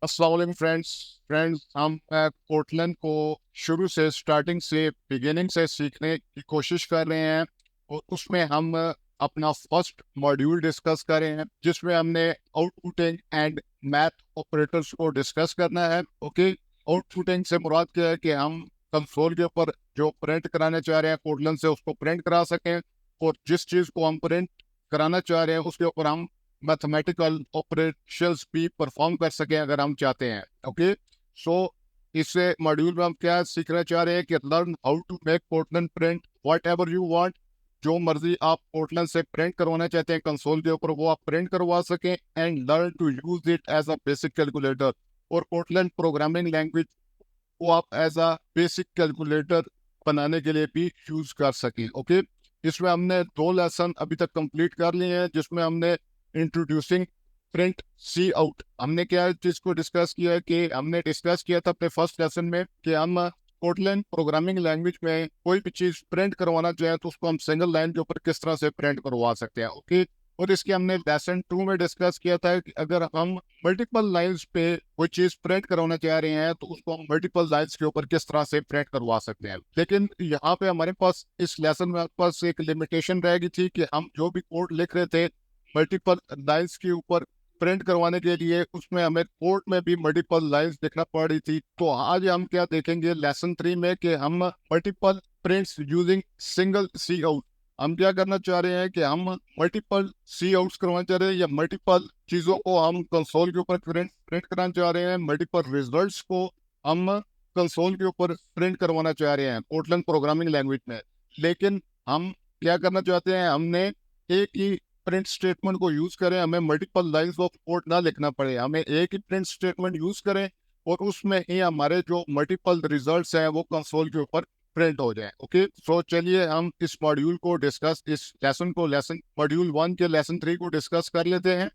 अस्सलाम वालेकुम फ्रेंड्स हम कोटलन को शुरू से स्टार्टिंग से बिगिनिंग से सीखने की कोशिश कर रहे हैं और उसमें हम अपना फर्स्ट मॉड्यूल डिस्कस कर रहे हैं जिसमें हमने आउटपुटिंग एंड मैथ ऑपरेटर्स को डिस्कस करना है। ओके, आउटपुटिंग से मुराद क्या है कि हम कंसोल के ऊपर जो प्रिंट कराना चाह रहे हैं कोटलन से उसको प्रिंट करा सकें और जिस चीज़ को हम प्रिंट कराना चाह रहे हैं उसके ऊपर हम मैथमेटिकल ऑपरेशंस भी परफॉर्म कर सकें अगर हम चाहते हैं। ओके, सो इससे मॉड्यूल में हम क्या सीखना चाह रहे हैं कि learn how to make Portland print whatever you want. जो मर्जी आप पोर्टलैंड से प्रिंट करवाना चाहते हैं कंसोल के ऊपर वो आप प्रिंट करवा सकें and learn to use it as a basic calculator. और पोर्टलैंड प्रोग्रामिंग लैंग्वेज को आप एज अ बेसिक कैलकुलेटर बनाने के लिए भी यूज कर सकें। ओके, इसमें हमने 2 लेसन अभी तक कंप्लीट कर लिए हैं जिसमें हमने इंट्रोड्यूसिंग प्रिंट सी आउट हमने क्या चीज को डिस्कस किया है कि हमने डिस्कस किया था अपने फर्स्ट लेसन में कि हम कोटलन प्रोग्रामिंग लैंग्वेज में कोई भी चीज प्रिंट करवाना चाहें तो उसको हम सिंगल लाइन के ऊपर किस तरह से प्रिंट करवा सकते हैं। ओके, और इसके हमने लेसन 2 में डिस्कस किया था कि अगर हम मल्टीपल लाइंस पे कोई चीज प्रिंट करवाना चाह रहे हैं तो उसको हम मल्टीपल लाइंस के ऊपर किस तरह से प्रिंट करवा सकते हैं। लेकिन यहाँ पे हमारे पास इस लेसन में हमारे पास एक लिमिटेशन रह गई थी कि हम जो भी कोड लिख रहे थे मल्टीपल लाइंस के ऊपर प्रिंट करवाने के लिए उसमें हमें कोड में भी मल्टीपल लाइंस देखना पड़ रही थी। तो आज हम क्या देखेंगे लेसन 3 में कि हम multiple prints using single cout. हम क्या करना चाह रहे हैं कि हम मल्टीपल सी आउट्स करवाना चाह रहे हैं या मल्टीपल चीज़ों को हम कंसोल के ऊपर प्रिंट प्रिंट कराना चाह रहे हैं, मल्टीपल रिजल्ट्स को हम कंसोल के ऊपर प्रिंट करवाना चाह रहे हैं कोटलन प्रोग्रामिंग लैंग्वेज में। लेकिन हम क्या करना चाहते हैं, हमने एक ही प्रिंट स्टेटमेंट को यूज करें, हमें मल्टीपल लाइंस ऑफ कोड ना लिखना पड़े, हमें एक ही प्रिंट स्टेटमेंट यूज करें और उसमें ही हमारे जो मल्टीपल रिजल्ट्स हैं वो कंसोल के ऊपर प्रिंट हो जाए। ओके, सो चलिए हम इस मॉड्यूल को डिस्कस इस लेसन को लेसन मॉड्यूल 1 के लेसन 3 को डिस्कस कर लेते हैं।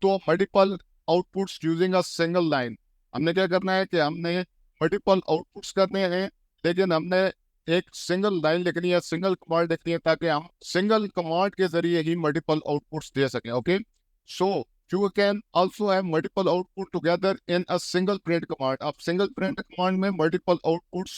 तो multiple outputs using a single line, हमने क्या करना है कि हमने मल्टीपल आउटपुट्स करने हैं लेकिन हमने एक सिंगल लाइन लिखनी है, सिंगल कमांड लिखनी है ताकि हम सिंगल कमांड के जरिए ही मल्टीपल आउटपुट्स दे सकें। Okay, so you can also have multiple output together in a single print command. आप सिंगल प्रिंट कमांड में मल्टीपल आउटपुट्स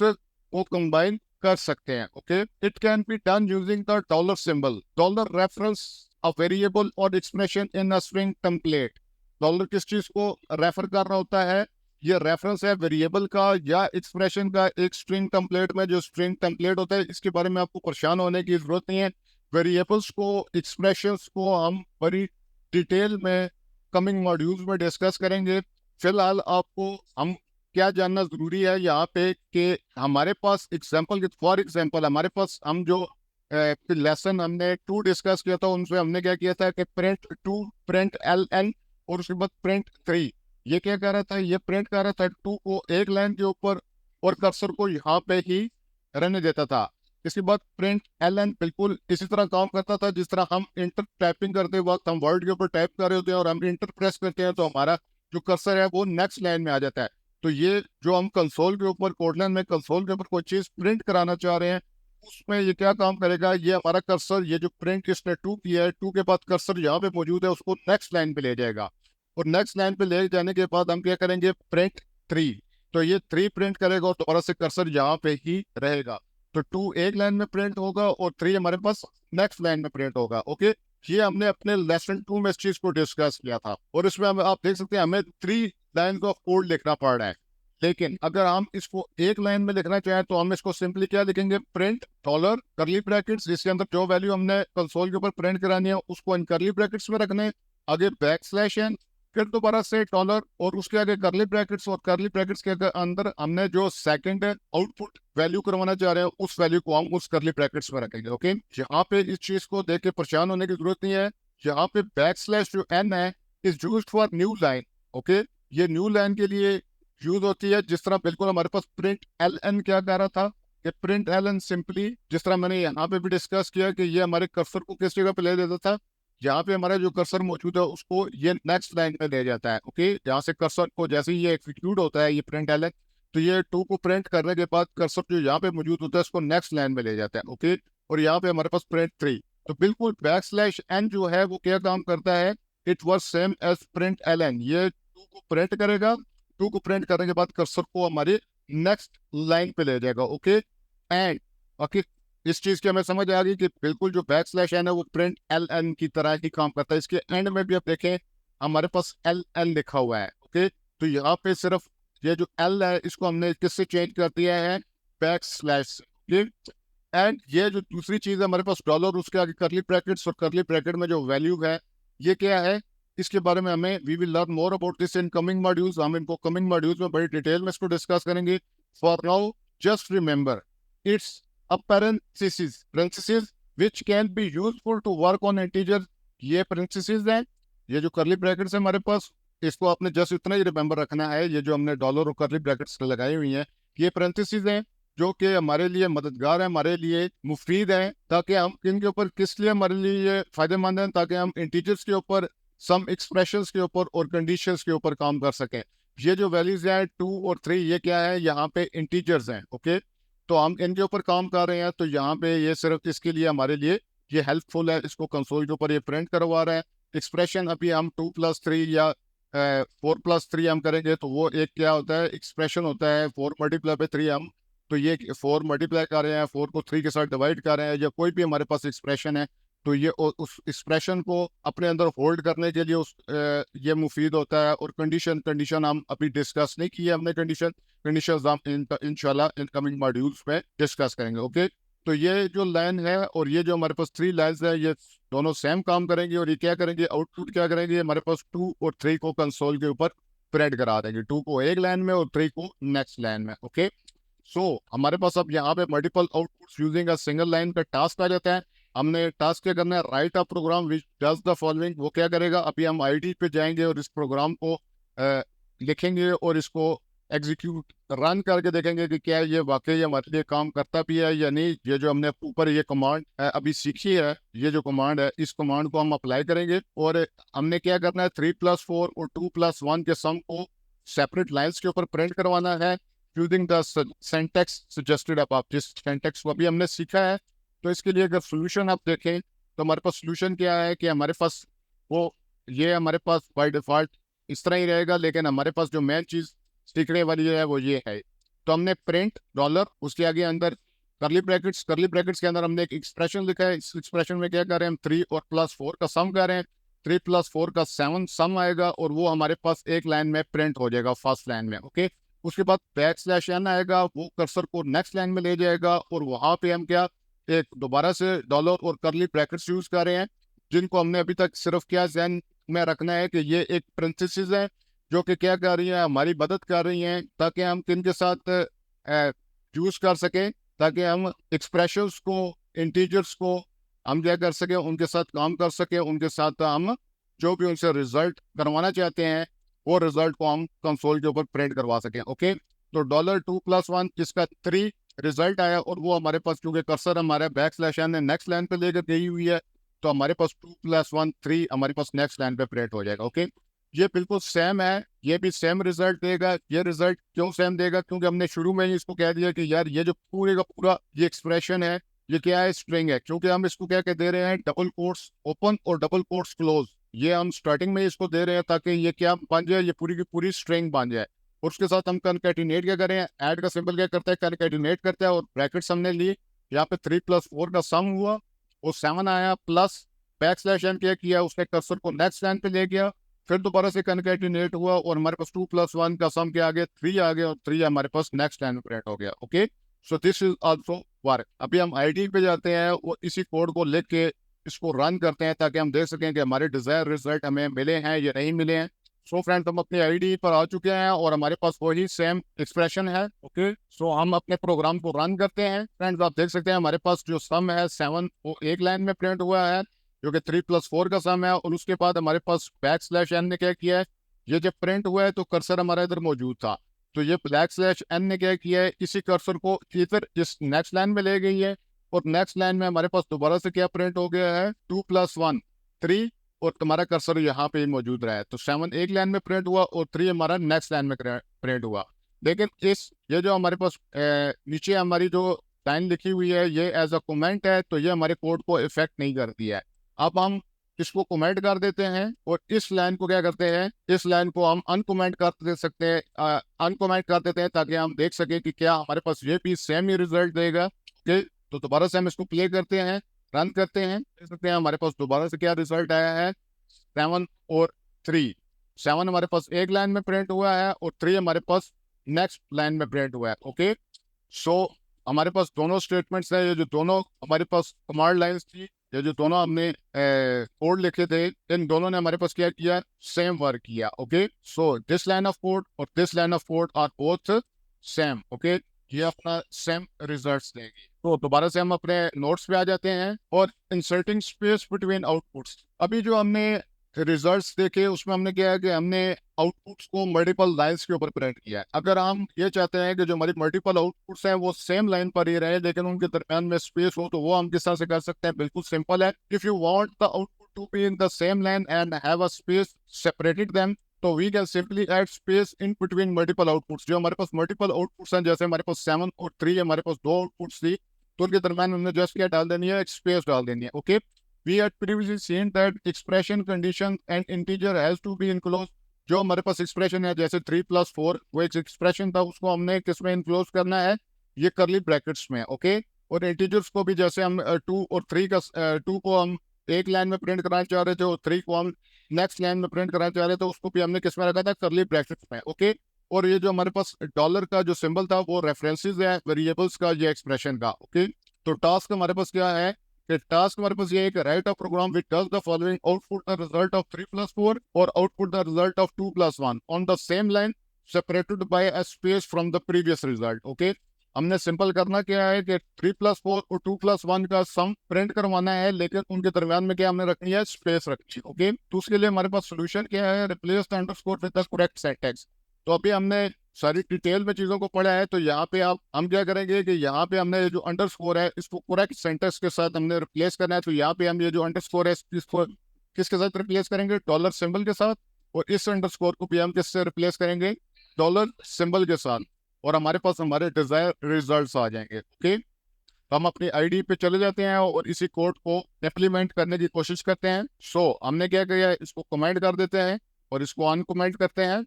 को कंबाइन कर सकते हैं। Okay, it can be done using the dollar symbol. Dollar reference a variable और expression in a string template. Dollar किस चीज को रेफर कर रहा होता है, ये रेफरेंस है वेरिएबल का या एक्सप्रेशन का एक स्ट्रिंग टेम्पलेट में। जो स्ट्रिंग टेम्पलेट होता है इसके बारे में आपको परेशान होने की जरूरत नहीं है। वेरिएबल्स को एक्सप्रेशंस को हम बड़ी डिटेल में कमिंग मॉड्यूल्स में डिस्कस करेंगे। फिलहाल आपको हम क्या जानना जरूरी है यहाँ पे कि हमारे पास एग्जाम्पल फॉर एग्जाम्पल हमारे पास हम जो लेसन हमने 2 डिस्कस किया था उनसे हमने क्या किया था कि प्रिंट 2 प्रिंट एल एन और उसके बाद प्रिंट 3। ये क्या कर रहा था, ये प्रिंट कर रहा था 2 को एक लाइन के ऊपर और कर्सर को यहाँ पे ही रहने देता था। इसके बाद प्रिंट एल एन बिल्कुल इसी तरह काम करता था जिस तरह हम इंटर टाइपिंग करते वक्त हम वर्ड के ऊपर टाइप कर रहे होते हैं और हम इंटर प्रेस करते हैं तो हमारा जो कर्सर है वो नेक्स्ट लाइन में आ जाता है। तो ये जो हम कंसोल के ऊपर कोटलन में कंसोल के ऊपर कोई चीज प्रिंट कराना चाह रहे हैं उसमें ये क्या काम करेगा, ये हमारा कर्सर ये जो प्रिंट इसने 2 किया है 2 के बाद कर्सर यहाँ पे मौजूद है उसको नेक्स्ट लाइन पे ले जाएगा और नेक्स्ट लाइन पे ले जाने के बाद हम क्या करेंगे प्रिंट 3। तो ये 3 प्रिंट करेगा और दोबारा से कर्सर यहाँ पे ही रहेगा। तो 2 एक लाइन में प्रिंट होगा और 3 हमारे पास नेक्स्ट लाइन में प्रिंट होगा। ओके, ये हमने अपने लेसन 2 में इस चीज को डिस्कस किया था और इसमें आप देख सकते हैं हमें 3 लाइन ऑफ कोड लिखना पड़ रहा है। लेकिन अगर हम इसको एक लाइन में लिखना चाहें तो हम इसको सिंपली क्या लिखेंगे, प्रिंट डॉलर करली ब्रैकेट्स जिसके अंदर जो वैल्यू हमने कंसोल के ऊपर प्रिंट करानी है उसको इन करली ब्रैकेट्स में रखने, आगे बैक स्लैश एन, फिर दोबारा से डॉलर और उसके आगे करली ब्रैकेट्स और करली ब्रैकेट्स के अंदर हमने जो सेकंड आउटपुट वैल्यू करवाना चाह रहे हैं उस वैल्यू को हम उस करली ब्रैकेट्स में रखेंगे। ओके, यहाँ पे इस चीज को देख के परेशान होने की जरूरत नहीं है। यहाँ पे बैक स्लैश जो एन है is used for new line. Okay, ये न्यू लाइन के लिए यूज होती है जिस तरह बिल्कुल हमारे पास प्रिंट एल एन क्या कह रहा था कि प्रिंट एल एन सिंपली जिस तरह मैंने यहाँ पे भी डिस्कस किया कि ये हमारे कर्सर को किस जगह पे ले देता था, यहाँ पे हमारा जो कर्सर मौजूद है उसको ये नेक्स्ट लाइन में ले जाता है। ओके, यहाँ से कर्सर को जैसे ही ये एग्जीक्यूट होता है ये प्रिंट एल एन तो ये 2 को प्रिंट करने के बाद कर्सर जो यहाँ पे मौजूद होता है उसको नेक्स्ट लाइन में ले जाता है। ओके, और यहाँ पे हमारे पास प्रिंट 3। तो बिल्कुल बैक स्लैश एन जो है वो क्या काम करता है, it work same as print L N. ये 2 को प्रिंट करेगा 2 को प्रिंट करने के बाद कर्सर को हमारी नेक्स्ट लाइन पे ले जाएगा। ओके एंड ओके, इस चीज की हमें समझ आ गई कि बिल्कुल जो बैक स्लैश एन है वो प्रिंट एल एन की तरह ही काम करता है। इसके एंड में भी आप देखें हमारे पास एल एन लिखा हुआ है। ओके, तो यहाँ पे सिर्फ ये जो एल है इसको हमने किससे चेंज कर दिया है, बैक स्लैश। एंड ये जो दूसरी चीज है हमारे पास डॉलर, उसके आगे करली ब्रैकेट्स, और करली ब्रैकेट में जो वैल्यू है ये क्या है, इसके बारे में हमें we will learn more about this in coming modules. हम इनको कमिंग मॉड्यूल्स में बड़ी डिटेल में इसको डिस्कस करेंगे। For now just remember it's a parenthesis which can be useful to work on integer। ये parenthesis है, ये जो curly brackets है हमारे पास, इसको आपने जस्ट इतना ही रिमेंबर रखना है। ये जो हमने डॉलर और curly brackets लगाई हुई हैं ये parenthesis हैं जो कि हमारे लिए मददगार है, हमारे लिए मुफीद है, ताकि हम इनके ऊपर किस लिए हमारे लिए फायदेमंद है, ताकि हम इंटीजर्स के ऊपर, सम एक्सप्रेशंस के ऊपर और कंडीशंस के ऊपर काम कर सकें। ये जो वैल्यूज हैं 2 और 3 ये क्या है, यहाँ पे इंटीजर्स हैं। ओके, तो हम इनके ऊपर काम कर रहे हैं, तो यहाँ पे ये सिर्फ इसके लिए हमारे लिए ये हेल्पफुल है। इसको कंसोल के ऊपर ये प्रिंट करवा रहा है। एक्सप्रेशन अभी हम 2+3 या 4+3 हम करेंगे तो वो एक क्या होता है, एक्सप्रेशन होता है। 4 मल्टीप्लाई पे 3 हम, तो ये 4 मल्टीप्लाई कर रहे हैं, 4 को 3 के साथ डिवाइड कर रहे हैं, या कोई भी हमारे पास एक्सप्रेशन है तो ये उस एक्सप्रेशन को अपने अंदर होल्ड करने के लिए ये मुफीद होता है। और कंडीशन हम अभी डिस्कस नहीं किए हमने, कंडीशन हम इंशाल्लाह इनकमिंग मॉड्यूल्स में डिस्कस करेंगे। ओके, तो ये जो लाइन है और ये जो हमारे पास 3 लाइन्स है ये दोनों सेम काम करेंगे, और ये क्या करेंगे, आउटपुट क्या करेंगे, हमारे पास 2 और 3 को कंसोल के ऊपर प्रिंट करा देंगे, 2 को एक लाइन में और 3 को नेक्स्ट लाइन में। ओके, सो हमारे पास अब यहाँ पे multiple outputs using a single line का टास्क आ जाता है। हमने टास्क क्या करना है, write a program which does the following. वो क्या करेगा, अभी हम आईडी पे जाएंगे और इस प्रोग्राम को लिखेंगे और इसको एग्जीक्यूट रन करके देखेंगे कि क्या ये वाकई हमारे लिए काम करता भी है या नहीं। ये जो हमने ऊपर ये कमांड अभी सीखी है, ये जो कमांड है इस कमांड को हम अप्लाई करेंगे, और हमने क्या करना है 3+4 और 2+1 के सम को सेपरेट लाइन्स के ऊपर प्रिंट करवाना है यूजिंग द सिंटैक्स सजेस्टेड। अब आप जिस सिंटैक्स को अभी हमने सीखा है, तो इसके लिए अगर सोल्यूशन आप देखें तो हमारे पास सोल्यूशन क्या है कि हमारे पास वो ये हमारे पास बाय डिफॉल्ट इस तरह ही रहेगा, लेकिन हमारे पास जो मेन चीज सीखने वाली है वो ये है। तो हमने प्रिंट डॉलर, उसके आगे अंदर करली ब्रैकेट्स के अंदर हमने एक एक्सप्रेशन लिखा है। इस एक्सप्रेशन में क्या कर रहे हैं हम 3 और +4 का सम कर रहे हैं। 3+4 का 7 सम आएगा और वो हमारे पास एक लाइन में प्रिंट हो जाएगा, फर्स्ट लाइन में। ओके, उसके बाद बैकस्लैश n आएगा, वो कर्सर को नेक्स्ट लाइन में ले जाएगा, और वहां पे हम क्या एक दोबारा से डॉलर और करली ब्रैकेट्स यूज कर रहे हैं, जिनको हमने अभी तक सिर्फ क्या ज़हन में रखना है कि ये एक प्रिंसेस है जो कि क्या कर रही है, हमारी मदद कर रही हैं, ताकि हम किन के साथ यूज कर सकें, ताकि हम एक्सप्रेशंस को, इंटीजर्स को हम क्या कर सकें, उनके साथ काम कर सकें, उनके साथ हम जो भी उनसे रिजल्ट करवाना चाहते हैं वो रिजल्ट को हम कंसोल के ऊपर प्रिंट करवा सकें। ओके, तो $2+1 जिसका 3 रिजल्ट आया, और वो हमारे पास क्योंकि कर्सर हमारे बैकस्लैश n नेक्स्ट लाइन पे लेकर गई हुई है, तो हमारे पास 2+1 3 हमारे पास नेक्स्ट लाइन पे प्रिंट हो जाएगा। ओके, ये बिल्कुल सेम है, ये भी सेम रिजल्ट देगा। ये रिजल्ट क्यों सेम देगा, क्योंकि हमने शुरू में ही इसको कह दिया कि यार ये जो पूरे का पूरा ये एक्सप्रेशन है ये क्या है, स्ट्रिंग है, क्योंकि हम इसको क्या कह दे रहे हैं, डबल कोट्स ओपन और डबल कोट्स क्लोज। ये हम स्टार्टिंग में इसको दे रहे हैं ताकि ये क्या बन जाए, ये पूरी की पूरी स्ट्रिंग बन जाए। और उसके साथ हम कनकैटिनेट क्या करें, ऐड का सिंबल क्या करता है, कनकैटिनेट करता है, और ब्रैकेट्स हमने ली, यहाँ पे 3+4 का सम हुआ और 7 आया, प्लस बैकस्लैश n क्या किया, उसने कर्सर को नेक्स्ट लाइन पे ले गया, फिर दोबारा से कनकैटिनेट हुआ, और हमारे पास 2+1 का सम क्या आ गया, 3 आ गया, और 3 हमारे पास नेक्स्ट लाइन में प्रिंट हो गया। Okay, so this is also work. अभी हम आईडी पे जाते हैं और इसी कोड को लिख के इसको रन करते हैं, ताकि हम देख सकें कि हमारे डिजायर रिजल्ट हमें मिले हैं या नहीं मिले हैं। सो फ्रेंड्स, हम अपनी आईडी पर आ चुके हैं और हमारे पास वही सेम एक्सप्रेशन है। ओके, सो हम अपने प्रोग्राम को रन करते हैं। फ्रेंड्स, आप देख सकते हैं हमारे पास जो सम है 7 वो एक लाइन में प्रिंट हुआ है, जो कि 3+4 का सम है, और उसके बाद हमारे पास बैकस्लैश n ने क्या किया है, ये जब प्रिंट हुआ है तो कर्सर हमारा इधर मौजूद था, तो ये बैकस्लैश n ने क्या किया है, इसी कर्सर को इधर इस नेक्स्ट लाइन में ले गई है, और नेक्स्ट लाइन में हमारे पास दोबारा से क्या प्रिंट हो गया है, 2+1 3, और तुम्हारा कर्सर यहाँ पे मौजूद रहा है, तो 7 एक लाइन में प्रिंट हुआ और 3 हमारा नेक्स्ट लाइन में प्रिंट हुआ। लेकिन ये जो हमारे पास नीचे हमारी जो लाइन लिखी हुई है ये एज अ कमेंट है, तो ये हमारे कोड को इफेक्ट नहीं करती है। अब हम इसको कमेंट कर देते हैं और इस लाइन को क्या करते हैं, इस लाइन को हम अनकमेंट कर दे सकते हैं, अनकमेंट कर देते हैं ताकि हम देख सके कि क्या हमारे पास ये भी सेम ही रिजल्ट देगा। ओके, तो दोबारा से हम इसको प्ले करते हैं, रन करते हैं, देख सकते हैं हमारे पास दोबारा से क्या रिजल्ट आया है, 7 और 3। 7 हमारे पास एक लाइन में प्रिंट हुआ है और 3 हमारे पास नेक्स्ट लाइन में प्रिंट हुआ है। ओके, सो हमारे पास दोनों स्टेटमेंट्स हैं, ये जो दोनों हमारे पास कमांड लाइंस थी, ये जो दोनों हमने कोड लिखे थे, इन दोनों ने हमारे पास क्या किया, सेम वर्क किया। Okay, so this line of code और this line of code are both same. Okay, ये अपना सेम रिजल्ट्स देगी। तो दोबारा से हम अपने नोट्स पे आ जाते हैं और इंसर्टिंग स्पेस बिटवीन आउटपुट्स। अभी जो हमने रिजल्ट्स देखे उसमें हमने क्या है कि हमने आउटपुट्स को मल्टीपल लाइंस के ऊपर प्रिंट किया है। अगर हम ये चाहते हैं कि जो हमारी मल्टीपल आउटपुट्स हैं वो सेम लाइन पर ही रहे लेकिन उनके दरमियान में स्पेस हो, तो वो हम किस तरह से कर सकते हैं, बिल्कुल सिंपल है। If you want the output to be in the same line and have a space separated them, तो we can simply add space in between multiple outputs. जो हमारे पास मल्टीपल आउटपुट्स हैं, जैसे हमारे पास 7 और 3 हमारे पास दो आउटपुट्स थी, तो उनके दरमियान हमने जस्ट क्या डाल देनी है, एक स्पेस डाल देनी है। Okay, we had previously seen that expression condition and integer has to be enclosed। जो हमारे पास एक्सप्रेशन है जैसे 3+4, वो एक एक्सप्रेशन था, उसको हमने किस में इनक्लोज करना है, ये करली ब्रैकेट्स में। ओके, और इंटीजर्स को भी जैसे हम 2 और 3 का 2 को हम एक लाइन में प्रिंट कराना चाह रहे थे और 3 को हम नेक्स्ट लाइन में प्रिंट कराना चाह रहे थे, उसको भी हमने किस में रखा था, करली ब्रैकेट्स में। ओके, और ये जो हमारे पास डॉलर का जो सिंबल था वो रेफरेंसेस है वेरिएबल्स का, ये एक्सप्रेशन का। ओके, तो टास्क हमारे पास क्या है कि टास्क हमारे पास ये है कि write a program which does the following, output the result of 3+4 और output the result of 2+1 on the same line separated by a space from the previous result. Okay, हमने सिंपल करना क्या है कि 3+4 और 2+1 का सम प्रिंट करवाना है लेकिन उनके दरमियान में क्या हमने रखनी है, स्पेस रखनी है। ओके, तो उसके लिए हमारे पास सोल्यूशन क्या है, replace the underscore with the correct syntax. तो अभी हमने सारी डिटेल में चीज़ों को पढ़ा है, तो यहाँ पे आप हम क्या करेंगे कि यहाँ पे हमने जो अंडरस्कोर है इसको करेक्ट सेंटेंस के साथ हमने रिप्लेस करना है। तो यहाँ पे हम ये जो अंडरस्कोर है इसको किसके साथ रिप्लेस करेंगे, डॉलर सिंबल के साथ, और इस अंडरस्कोर को भी हम किससे रिप्लेस करेंगे, डॉलर सिंबल के साथ, और हमारे पास हमारे डिजायर रिजल्ट्स आ जाएंगे। ओके, तो हम अपनी आईडी पे चले जाते हैं और इसी कोड को इम्प्लीमेंट करने की कोशिश करते हैं। सो हमने क्या किया, इसको कमेंट कर देते हैं और इसको अनकमेंट करते हैं,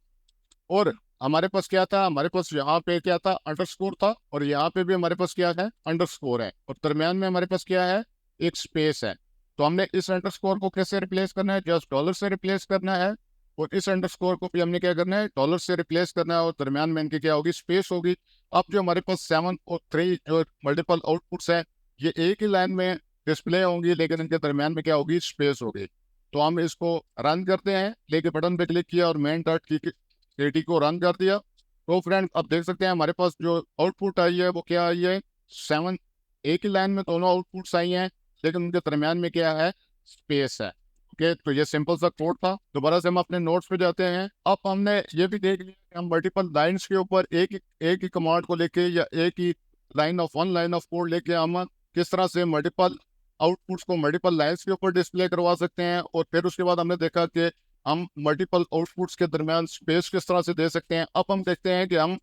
और हमारे पास क्या था, हमारे पास यहाँ पे क्या था, अंडरस्कोर था, और यहाँ पे भी हमारे पास क्या है, अंडरस्कोर है, और दरमियान में हमारे पास क्या है, एक स्पेस है। तो हमने इस अंडरस्कोर को कैसे रिप्लेस करना है, जस्ट डॉलर से रिप्लेस करना है, और इस अंडरस्कोर को भी हमने क्या करना है, डॉलर से रिप्लेस करना है, और दरमियान में इनकी क्या होगी, स्पेस होगी। अब जो हमारे पास 7 और 3 जो मल्टीपल आउटपुट्स हैं, ये एक ही लाइन में डिस्प्ले होंगी लेकिन इनके दरमियान में क्या होगी, स्पेस होगी। तो हम इसको रन करते हैं, लेके बटन पे क्लिक किया और मेन डॉट की को रन कर दिया। तो फ्रेंड अब देख सकते हैं हमारे पास जो आउटपुट आई है वो क्या आई है, 7, एक ही लाइन में दोनों आउटपुट्स आई हैं लेकिन उनके दरमियान में क्या है, स्पेस है। ओके, तो ये सिंपल सा कोड था। दोबारा से हम अपने नोट्स पे जाते हैं। अब हमने ये भी देख लिया कि हम मल्टीपल लाइंस के ऊपर एक ही कमांड को लेके या एक ही लाइन ऑफ कोड लेके हम किस तरह से मल्टीपल आउटपुट्स को मल्टीपल लाइंस के ऊपर डिस्प्ले करवा सकते हैं। और फिर उसके बाद हमने देखा कि हम मल्टीपल आउटपुट्स के दरमियान स्पेस किस तरह से दे सकते हैं। अब हम देखते हैं कि हम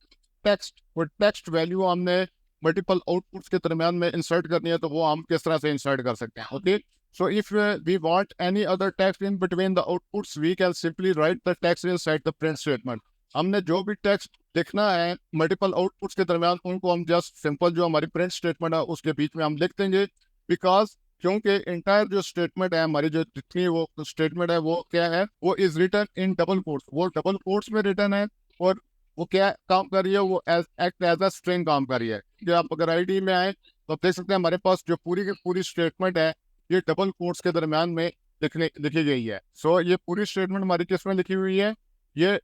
टेक्स्ट वैल्यू हमने मल्टीपल आउटपुट्स के दरमियान में इंसर्ट करनी है, तो वो हम किस तरह से इंसर्ट कर सकते हैं। Okay, so if we want any other text in between the outputs, we can simply write the text inside the print statement। हमने जो भी टेक्स्ट लिखना है मल्टीपल आउटपुट्स के दरमियान, उनको हम जस्ट सिंपल जो हमारी प्रिंट स्टेटमेंट है उसके बीच में हम लिख देंगे, बिकॉज क्योंकि इंटायर जो स्टेटमेंट है हमारी, जो जितनी वो स्टेटमेंट है वो क्या है, वो is written in double quotes, वो डबल कोट्स में रिटन है, और वो क्या काम कर रही है, वो एक्ट एज अ स्ट्रिंग काम कर रही है। कि आप अगर आईडी में आए तो आप देख सकते हैं हमारे पास जो पूरी की पूरी स्टेटमेंट है ये डबल कोट्स के दरमियान में लिखी गई है। सो ये पूरी स्टेटमेंट हमारी किस में लिखी हुई है, ये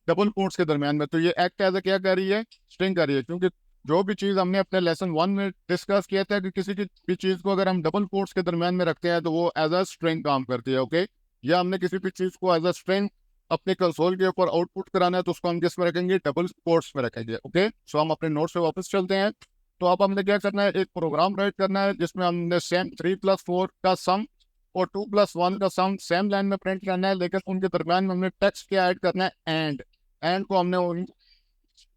डबल कोट्स के दरमियान में। तो ये एक्ट एज अ क्या कर रही है, स्ट्रिंग कर रही है, क्योंकि जो भी चीज़ हमने अपने लेसन 1 में डिस्कस किया था कि किसी की भी चीज़ को अगर हम डबल कोट्स के दरमियान में रखते हैं तो वो एज अ स्ट्रिंग काम करती है। ओके, या हमने किसी भी चीज़ को एज अ स्ट्रिंग अपने कंसोल के ऊपर आउटपुट कराना है तो उसको हम किस में रखेंगे, डबल कोट्स में रखेंगे। ओके, सो हम अपने नोट्स पे वापस चलते हैं। तो अब हमने क्या करना है, एक प्रोग्राम राइट करना है जिसमें हमने सेम 3+4 का सम और 2+1 का सम सेम लाइन में प्रिंट करना है, लेकिन उनके दरमियान में हमने टेक्स्ट क्या ऐड करना है, एंड को हमने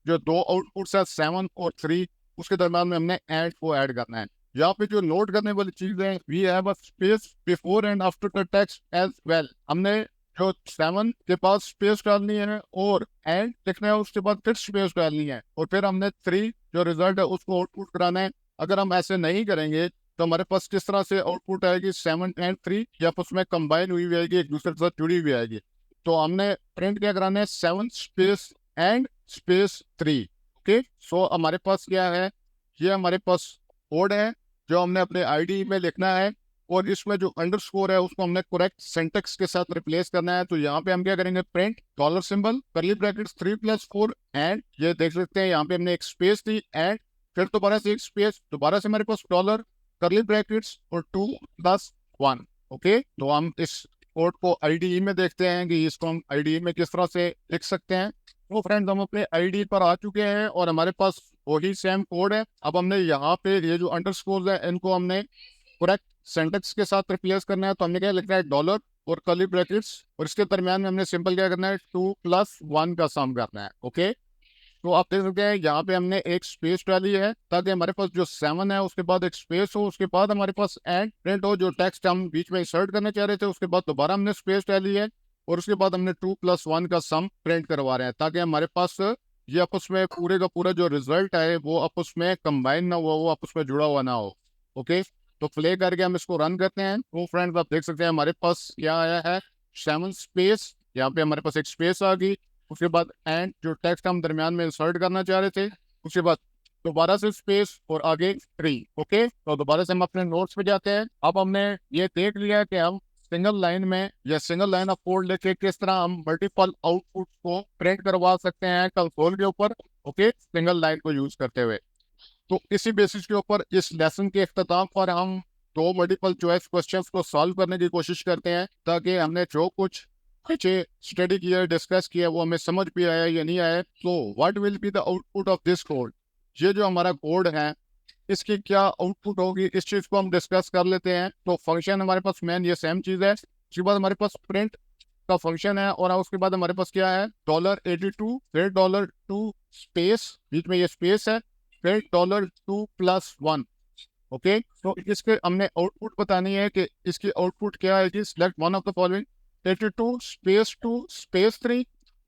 जो दो आउटपुट्स है 7 और 3 उसके दरमियान में हमने एंड को ऐड करना है। यहाँ पे जो नोट करने वाली चीज है, we have a space before and after the text as well. हमने जो 7 के पास स्पेस डालनी है और एंड लिखना है, उसके बाद फिर स्पेस डालनी है, और फिर हमने 3 जो रिजल्ट है उसको आउटपुट कराना है। अगर हम ऐसे नहीं करेंगे तो हमारे पास किस तरह से आउटपुट आएगी, 7 एंड 3 या फिर उसमें कंबाइन हुई हुई आएगी, एक दूसरे के साथ जुड़ी हुई आएगी। तो हमने प्रिंट क्या कराना है, 7 space and space 3। Okay, so हमारे पास क्या है, ये हमारे पास कोड है जो हमने अपने आईडी में लिखना है, और इसमें जो अंडरस्कोर है उसको हमने करेक्ट सिंटेक्स के साथ रिप्लेस करना है। तो यहाँ पे हम क्या करेंगे, प्रिंट डॉलर सिंबल करली ब्रैकेट्स 3+4 एंड, ये देख सकते हैं यहाँ पे हमने एक स्पेस दी एंड फिर दोबारा से एक स्पेस, दोबारा से हमारे पास डॉलर करली ब्रैकेट्स और 2+1। ओके, तो हम इस कोड को आईडीई में देखते हैं कि इसको हम आईडीई में किस तरह से लिख सकते हैं। तो फ्रेंड्स, हम अपने आईडी पर आ चुके हैं और हमारे पास वही सेम कोड है। अब हमने यहाँ पे ये जो अंडरस्कोर है इनको हमने करेक्ट सेंटेक्स के साथ रिप्लेस करना है। तो हमने क्या लिखना है, डॉलर और कर्ली ब्रैकेट्स, और इसके दरमियान में हमने सिंपल क्या करना है, 2+1 का सम करना है। ओके, तो आप देख सकते हैं यहाँ पे हमने एक स्पेस डाली है ताकि हमारे पास जो 7 है उसके बाद एक स्पेस हो, उसके बाद हमारे पास एंड प्रिंट हो। जो टेक्स्ट हम बीच में इंसर्ट करना चाह रहे थे उसके बाद दोबारा हमने स्पेस डाली है, और उसके बाद हमने 2+1 का सम प्रिंट करवा रहे हैं ताकि हमारे पास ये आपस में पूरे का पूरा जो रिजल्ट है वो आपस में कंबाइन ना हुआ, वो आपस में जुड़ा हुआ ना हो। ओके, तो प्ले करके हम इसको रन करते हैं। तो फ्रेंड्स, आप देख सकते हैं हमारे पास क्या आया है, 7 स्पेस, यहाँ पे हमारे पास एक स्पेस आ गई, उसके बाद एंड जो टेक्स्ट हम दरमियान में इंसर्ट करना चाह रहे थे, उसके बाद दोबारा से स्पेस और आगे 3। ओके, तो दोबारा से हम अपने नोट्स पे जाते हैं। अब हमने ये देख लिया कि हम सिंगल लाइन में या सिंगल लाइन ऑफ कोड लेके किस तरह हम मल्टीपल आउटपुट को प्रिंट करवा सकते हैं कंसोल के ऊपर। ओके, सिंगल लाइन को यूज करते हुए। तो इसी बेसिस के ऊपर इस लेसन के इख्तिताम पर हम 2 मल्टीपल चॉइस क्वेश्चंस को सॉल्व करने की कोशिश करते हैं ताकि हमने जो कुछ पीछे स्टडी किया, डिस्कस किया, वो हमें समझ भी आया या नहीं आया। तो what will be the output of this code, ये जो हमारा कोड है इसकी क्या आउटपुट होगी, इस चीज को हम डिस्कस कर लेते हैं। तो फंक्शन हमारे पास मेन ये सेम चीज है, उसके बाद हमारे पास प्रिंट का फंक्शन है, और उसके बाद हमारे पास क्या है, $82 फिर $2 स्पेस, बीच में ये स्पेस है, फिर $2+1। ओके, तो इसके हमने आउटपुट बतानी है कि इसकी आउटपुट क्या है, select one of the following, 82 space 2 space 3,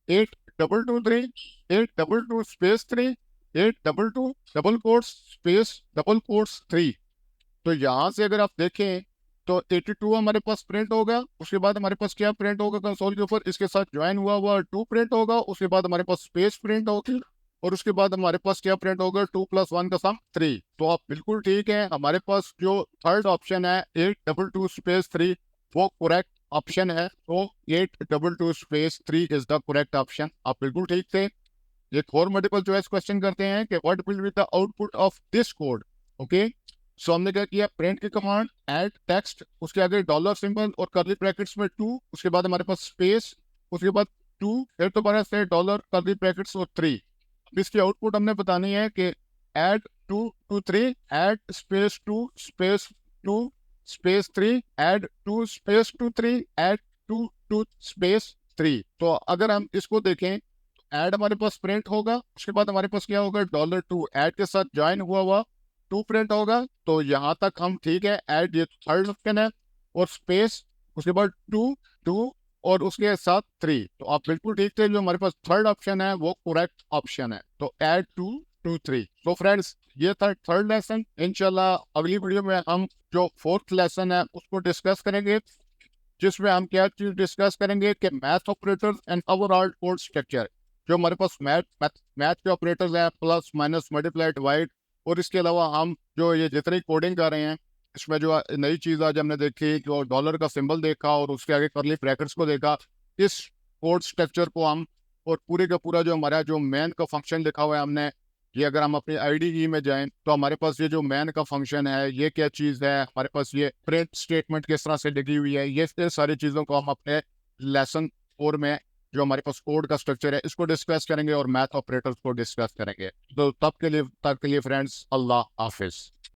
8223, 822 space 3, 822 double quotes space double quotes 3। तो यहाँ से अगर आप देखें तो 82 हमारे पास प्रिंट होगा, उसके बाद हमारे पास क्या प्रिंट होगा कंसोल के ऊपर, इसके साथ ज्वाइन हुआ हुआ 2 प्रिंट होगा, उसके बाद हमारे पास स्पेस प्रिंट होगी, और उसके बाद हमारे पास क्या प्रिंट होगा, 2+1 का सम 3। तो आप बिल्कुल ठीक है, हमारे पास जो थर्ड ऑप्शन है 822 स्पेस 3 वो करेक्ट ऑप्शन है। तो 822 space 3 is the correct option, आप बिल्कुल ठीक थे। एक और मल्टीपल चॉइस क्वेश्चन करते हैं कि what will be the output of this code. Okay, so हमने क्या किया, प्रिंट की कमांड, ऐड टेक्स्ट, उसके आगे डॉलर सिंबल और कर्ली ब्रैकेट्स में 2, उसके बाद हमारे पास स्पेस, उसके बाद 2, फिर दोबारा से डॉलर कर्ली ब्रैकेट्स और 3। इसकी आउटपुट हमने बतानी है कि add 2 to 3, add space 2 space 2 space 3, add 2 space 2 3, add 2 2 space 3। तो अगर हम इसको देखें, ऐड हमारे पास प्रिंट होगा, उसके बाद हमारे पास क्या होगा, $2 ऐड के साथ ज्वाइन हुआ हुआ 2 प्रिंट होगा। तो यहाँ तक हम ठीक है, ऐड ये थर्ड ऑप्शन है, और स्पेस उसके बाद 2 2 और उसके साथ 3। तो आप बिल्कुल ठीक थे, जो हमारे पास थर्ड ऑप्शन है वो करेक्ट ऑप्शन है। तो ऐड 2 2 3। तो फ्रेंड्स, ये था थर्ड लेसन। इंशाल्लाह अगली वीडियो में हम जो फोर्थ लेसन है उसको डिस्कस करेंगे, जिसमें हम क्या चीज डिस्कस करेंगे कि math operators and overall code structure. जो हमारे पास मैथ के ऑपरेटर्स हैं, प्लस माइनस मल्टीप्लाई डिवाइड, और इसके अलावा हम जो ये जितनी कोडिंग कर रहे हैं इसमें जो नई चीज़ आज हमने देखी, जो डॉलर का सिंबल देखा और उसके आगे कर्ली ब्रैकेट्स को देखा, इस कोड स्ट्रक्चर को हम, और पूरे का पूरा जो हमारा जो मैन का फंक्शन लिखा हुआ है हमने, ये अगर हम अपनी आईडीई में जाएं तो हमारे पास ये जो मैन का फंक्शन है ये क्या चीज़ है, हमारे पास ये प्रिंट स्टेटमेंट किस तरह से लिखी हुई है, ये सारी चीज़ों को हम अपने लेसन 4 में जो हमारे पास कोड का स्ट्रक्चर है इसको डिस्कस करेंगे और मैथ ऑपरेटर्स को डिस्कस करेंगे। तो तब के लिए फ्रेंड्स, अल्लाह हाफिज।